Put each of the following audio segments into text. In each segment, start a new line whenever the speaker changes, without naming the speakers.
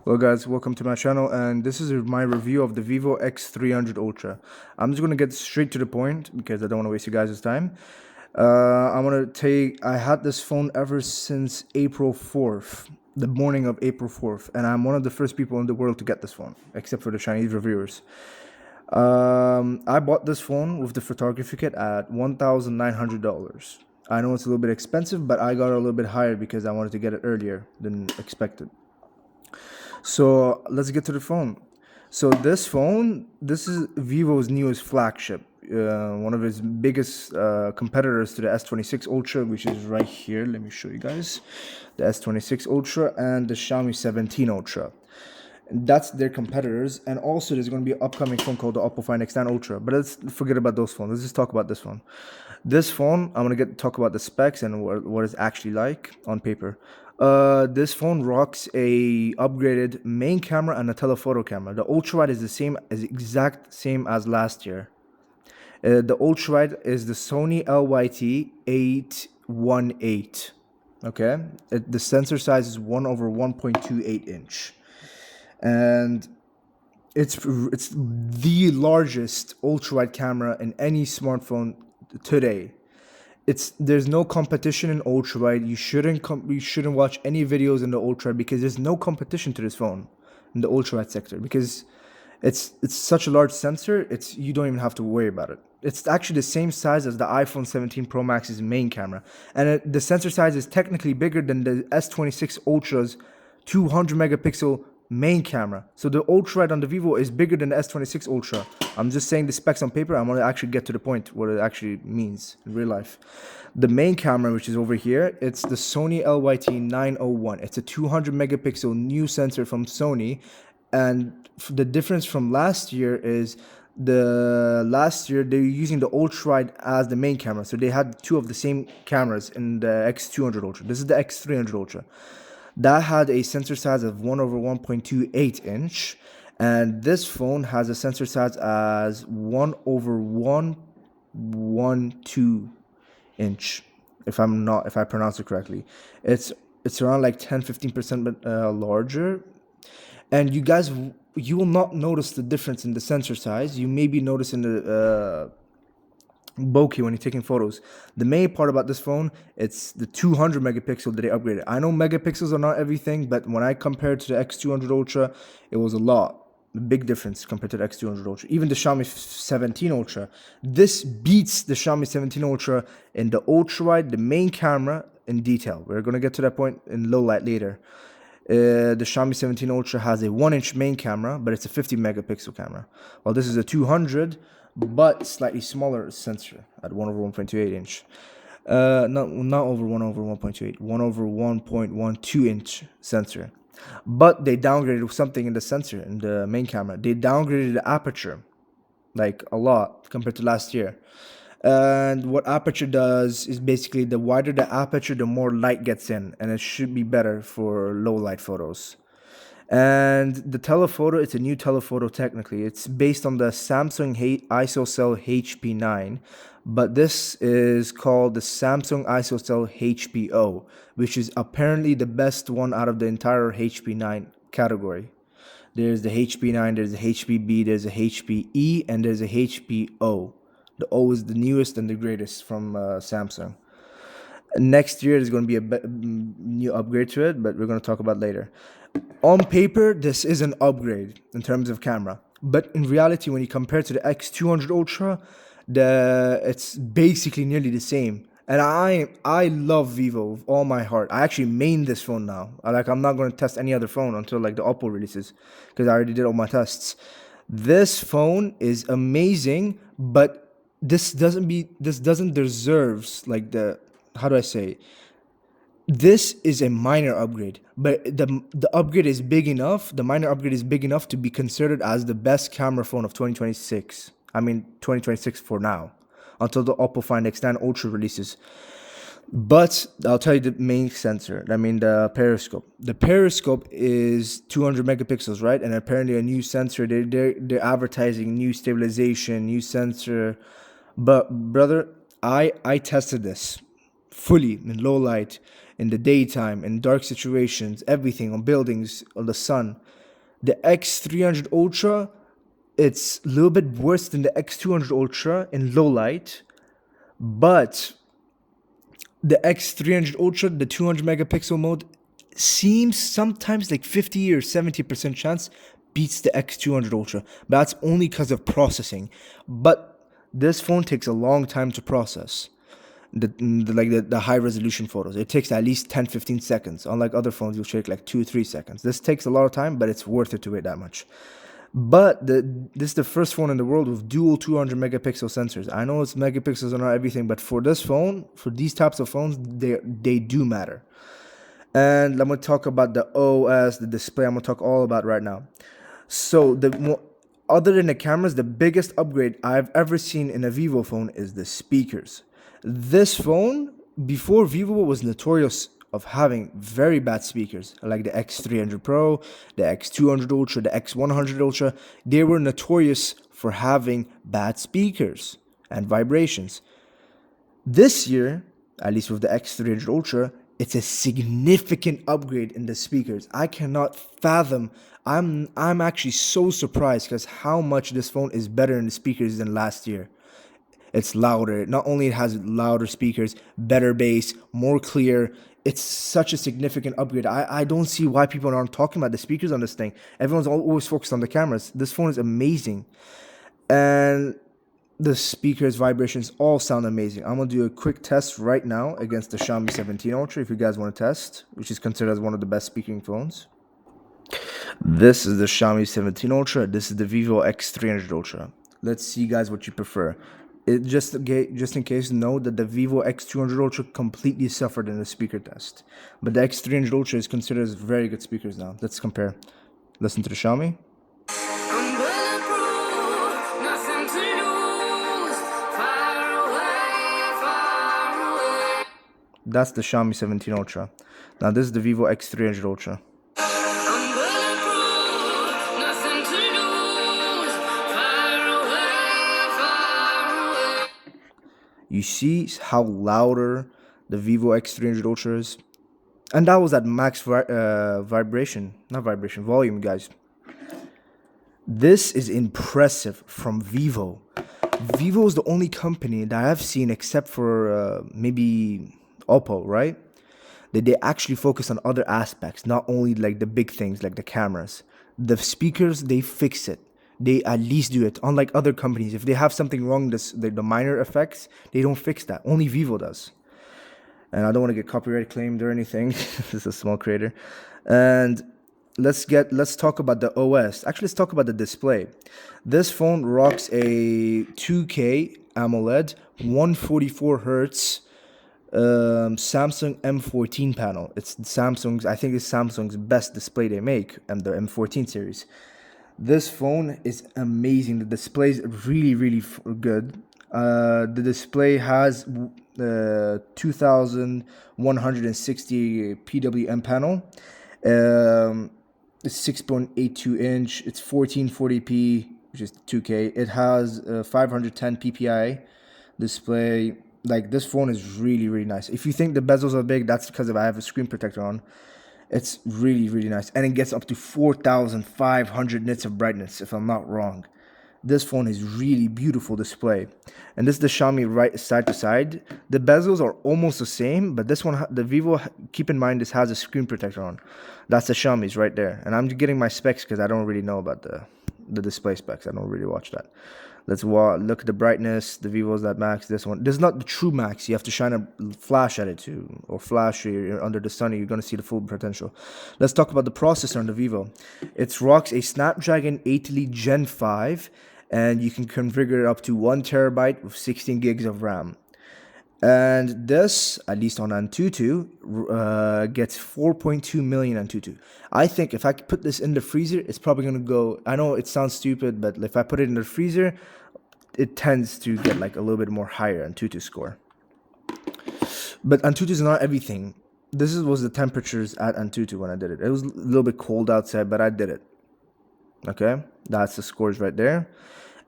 Well guys, welcome to my channel, and this is my review of the Vivo X300 Ultra. I'm just going to get straight to the point because I don't want to waste you guys' time. I had this phone ever since April 4th, the morning of April 4th, and I'm one of the first people in the world to get this phone, except for the Chinese reviewers. I bought this phone with the photography kit at $1,900. I know it's a little bit expensive, but I got it a little bit higher because I wanted to get it earlier than expected. So let's get to the phone. So this is Vivo's newest flagship, one of its biggest competitors to the S26 Ultra, which is right here. Let me show you guys the S26 Ultra and the Xiaomi 17 Ultra. That's their competitors, and also there's going to be an upcoming phone called the Oppo Find X9 Ultra. But let's forget about those phones. Let's just talk about this one. This phone, I'm gonna talk about the specs and what it's actually like on paper. This phone rocks a upgraded main camera and a telephoto camera. The ultrawide is the same, as exact same as last year. The ultrawide is the Sony LYT 818. Okay, the sensor size is 1/1.28 inch, and it's the largest ultrawide camera in any smartphone today. There's no competition in ultrawide. You shouldn't watch any videos in the ultrawide because there's no competition to this phone in the ultrawide sector, because it's such a large sensor. You don't even have to worry about it. It's actually the same size as the iPhone 17 Pro Max's main camera, and the sensor size is technically bigger than the S26 Ultra's 200 megapixel main camera. So the ultrawide on the Vivo is bigger than the S26 Ultra. I'm just saying the specs on paper. I'm going to actually get to the point what it actually means in real life. The main camera, which is over here, it's the Sony LYT 901. It's a 200 megapixel new sensor from Sony, and the difference from last year is last year they were using the ultrawide as the main camera, so they had two of the same cameras in the X200 Ultra. This is the X300 Ultra that had a sensor size of 1/1.28 inch, and this phone has a sensor size as 1/1.12 inch, if I pronounce it correctly. It's around like 10-15% larger, and you will not notice the difference in the sensor size. You maybe notice in the bokeh when you're taking photos. The main part about this phone, it's the 200 megapixel that they upgraded. I know megapixels are not everything, but when I compared to the X200 Ultra, it was a big difference compared to the X200 Ultra. Even the Xiaomi 17 Ultra, this beats the Xiaomi 17 Ultra in the ultrawide, the main camera in detail. We're going to get to that point in low light later. The Xiaomi 17 Ultra has a 1-inch main camera, but it's a 50 megapixel camera, while this is a 200 but slightly smaller sensor at 1/1.28 inch. Not over 1/1.28, 1/1.12 inch sensor. But they downgraded something in the sensor in the main camera. They downgraded the aperture, like a lot compared to last year. And what aperture does is basically the wider the aperture, the more light gets in, and it should be better for low light photos. And the telephoto, it's a new telephoto technically. It's based on the Samsung ISOCELL HP9, but this is called the Samsung ISOCELL HPO, which is apparently the best one out of the entire HP9 category. There's the HP9, there's a HPB, there's a HPE, and there's a HPO. The O is the newest and the greatest from Samsung. Next year, there's going to be a new upgrade to it, but we're going to talk about later. On paper, this is an upgrade in terms of camera, but in reality, when you compare to the X200 Ultra, it's basically nearly the same. And I love Vivo with all my heart. I actually main this phone now. I'm not going to test any other phone until like the Oppo releases, because I already did all my tests. This phone is amazing, but this doesn't deserves like the, how do I say, this is a minor upgrade, but the upgrade is big enough. The minor upgrade is big enough to be considered as the best camera phone of 2026. I mean 2026 for now, until the Oppo Find X9 Ultra releases. But I'll tell you the main sensor. I mean the periscope. The periscope is 200 megapixels, right? And apparently a new sensor. They're advertising new stabilization, new sensor. But brother, I tested this fully in low light. in the daytime, in dark situations, everything, on buildings, on the sun. The X300 Ultra, it's a little bit worse than the X200 Ultra in low light, but the X300 Ultra, the 200 megapixel mode, seems sometimes like 50 or 70% chance beats the X200 Ultra. But that's only because of processing. But this phone takes a long time to process. The high resolution photos. It takes at least 10-15 seconds. Unlike other phones, you'll take like 2-3 seconds. This takes a lot of time, but it's worth it to wait that much. But this is the first phone in the world with dual 200 megapixel sensors. I know it's megapixels are not everything, but for this phone, for these types of phones, they do matter. And I'm gonna talk about the OS, the display. I'm gonna talk all about right now. So other than the cameras, the biggest upgrade I've ever seen in a Vivo phone is the speakers. This phone, before Vivo, was notorious of having very bad speakers, like the X300 Pro, the X200 Ultra, the X100 Ultra. They were notorious for having bad speakers and vibrations. This year, at least with the X300 Ultra, it's a significant upgrade in the speakers. I cannot fathom. I'm actually so surprised because how much this phone is better in the speakers than last year. It's louder. Not only it has louder speakers, better bass, more clear. It's such a significant upgrade. I don't see why people aren't talking about the speakers on this thing. Everyone's always focused on the cameras. This phone is amazing. And the speakers, vibrations, all sound amazing. I'm going to do a quick test right now against the Xiaomi 17 Ultra if you guys want to test, which is considered as one of the best speaking phones. This is the Xiaomi 17 Ultra. This is the Vivo X300 Ultra. Let's see, guys, what you prefer. Just in case, know that the Vivo X200 Ultra completely suffered in the speaker test. But the X300 Ultra is considered as very good speakers now. Let's compare. Listen to the Xiaomi. That's the Xiaomi 17 Ultra. Now this is the Vivo X300 Ultra. You see how louder the Vivo X300 Ultra is? And that was at max volume, guys. This is impressive from Vivo. Vivo is the only company that I've seen, except for maybe Oppo, right? That they actually focus on other aspects, not only like the big things like the cameras. The speakers, they fix it. They at least do it. Unlike other companies, if they have something wrong, the minor effects, they don't fix that. Only Vivo does. And I don't want to get copyright claimed or anything. This is a small creator. And let's talk about the OS. Actually, let's talk about the display. This phone rocks a 2K AMOLED, 144 hertz Samsung M14 panel. It's Samsung's. I think it's Samsung's best display they make, and the M14 series. This phone is amazing. The display is really good. The display has 2160 PWM panel. It's 6.82 inch. It's 1440p, which is 2K. It has 510 ppi display. Like, this phone is really nice. If you think the bezels are big, that's because I have a screen protector on. It's really nice, and it gets up to 4,500 nits of brightness, if I'm not wrong. This phone is really beautiful display. And this is the Xiaomi right side to side. The bezels are almost the same, but this one, the Vivo, keep in mind, this has a screen protector on. That's the Xiaomi's right there. And I'm getting my specs because I don't really know about the display specs. I don't really watch that. Let's look at the brightness. The Vivo's at max. This is not the true max. You have to shine a flash at it too, or flash you're under the sun. You're gonna see the full potential. Let's talk about the processor on the Vivo. It rocks a Snapdragon 8 Elite Gen 5, and you can configure it up to 1 terabyte with 16 gigs of RAM. And this, at least on Antutu, gets 4.2 million Antutu. I think if I put this in the freezer, it's probably going to go... I know it sounds stupid, but if I put it in the freezer, it tends to get like a little bit more higher Antutu score. But Antutu is not everything. This was the temperatures at Antutu when I did it. It was a little bit cold outside, but I did it. Okay? That's the scores right there.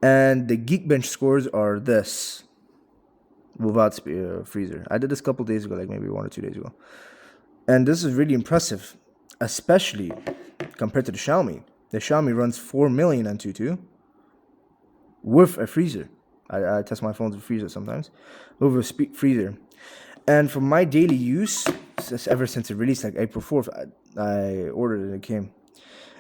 And the Geekbench scores are this. Without freezer. I did this a couple days ago, like maybe 1 or 2 days ago. And this is really impressive, especially compared to the Xiaomi. The Xiaomi runs 4 million Antutu with a freezer. I test my phones with freezer sometimes, with a freezer. And for my daily use, ever since it released, like April 4th, I ordered it and it came.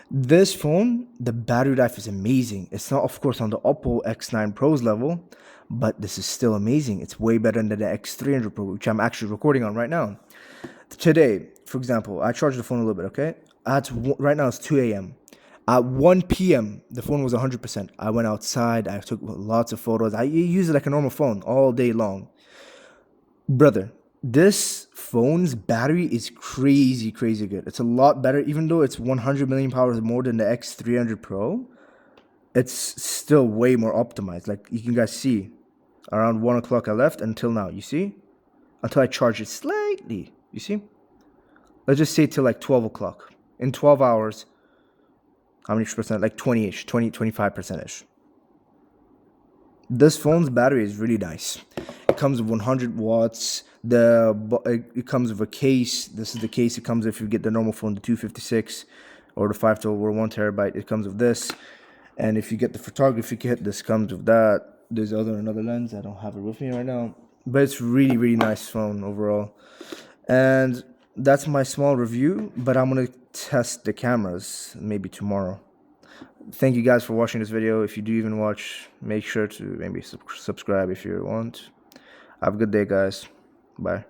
This phone, the battery life is amazing. It's not, of course, on the Oppo X9 Pro's level, but this is still amazing. It's way better than the X300 Pro, which I'm actually recording on right now. Today, for example, I charged the phone a little bit, okay? Right now it's 2 a.m. At 1 p.m., the phone was 100%. I went outside, I took lots of photos. I use it like a normal phone all day long. Brother, this phone's battery is crazy, crazy good. It's a lot better, even though it's 100 million powers more than the X300 Pro. It's still way more optimized. Like you can guys see, around 1 o'clock I left until now. You see, until I charge it slightly. You see, let's just say till like 12 o'clock. In 12 hours, how many percent? Like 20-ish, 25%-ish. This phone's battery is really nice. It comes with 100 watts. It comes with a case. This is the case it comes if you get the normal phone, the 256 or the 512 or 1 terabyte. It comes with this. And if you get the photography kit, this comes with that. There's another lens. I don't have it with me right now, but it's really, really nice phone overall. And that's my small review, but I'm gonna test the cameras maybe tomorrow. Thank you guys for watching this video. If you do even watch, make sure to maybe subscribe if you want. Have a good day, guys. Bye.